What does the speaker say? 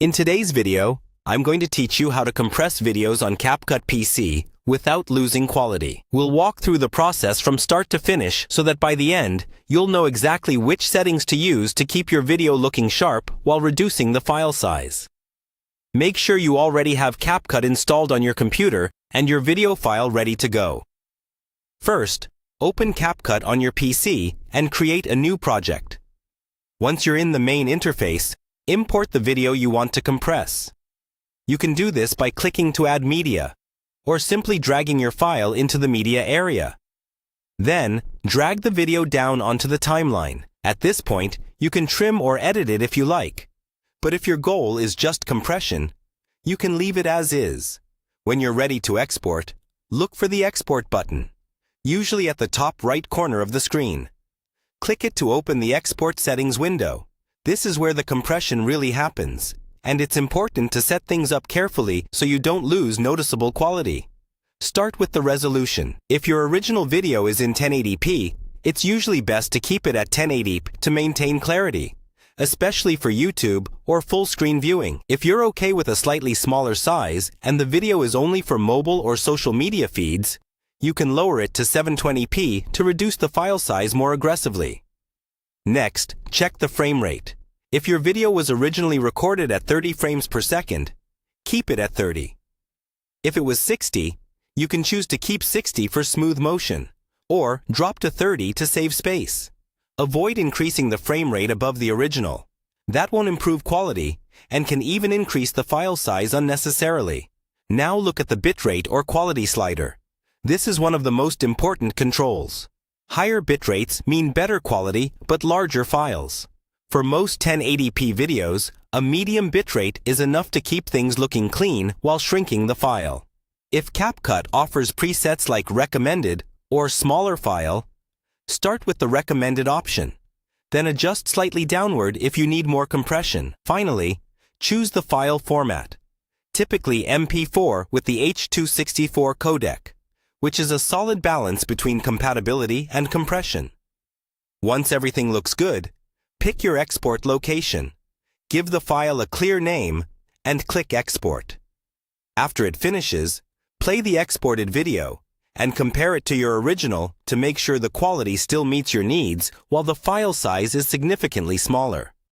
In today's video, I'm going to teach you how to compress videos on CapCut PC without losing quality. We'll walk through the process from start to finish so that by the end, you'll know exactly which settings to use to keep your video looking sharp while reducing the file size. Make sure you already have CapCut installed on your computer and your video file ready to go. First, open CapCut on your PC and create a new project. Once you're in the main interface, import the video you want to compress. You can do this by clicking to add media, or simply dragging your file into the media area. Then, drag the video down onto the timeline. At this point, you can trim or edit it if you like. But if your goal is just compression, you can leave it as is. When you're ready to export, look for the Export button, usually at the top right corner of the screen. Click it to open the Export Settings window. This is where the compression really happens, and it's important to set things up carefully so you don't lose noticeable quality. Start with the resolution. If your original video is in 1080p, it's usually best to keep it at 1080p to maintain clarity, especially for YouTube or full-screen viewing. If you're okay with a slightly smaller size and the video is only for mobile or social media feeds, you can lower it to 720p to reduce the file size more aggressively. Next, check the frame rate. If your video was originally recorded at 30 frames per second, keep it at 30. If it was 60, you can choose to keep 60 for smooth motion, or drop to 30 to save space. Avoid increasing the frame rate above the original. That won't improve quality and can even increase the file size unnecessarily. Now look at the bitrate or quality slider. This is one of the most important controls. Higher bitrates mean better quality but larger files. For most 1080p videos, a medium bitrate is enough to keep things looking clean while shrinking the file. If CapCut offers presets like Recommended or Smaller File, start with the Recommended option. Then adjust slightly downward if you need more compression. Finally, choose the file format, typically MP4 with the H.264 codec, which is a solid balance between compatibility and compression. Once everything looks good, pick your export location, give the file a clear name, and click Export. After it finishes, play the exported video and compare it to your original to make sure the quality still meets your needs while the file size is significantly smaller.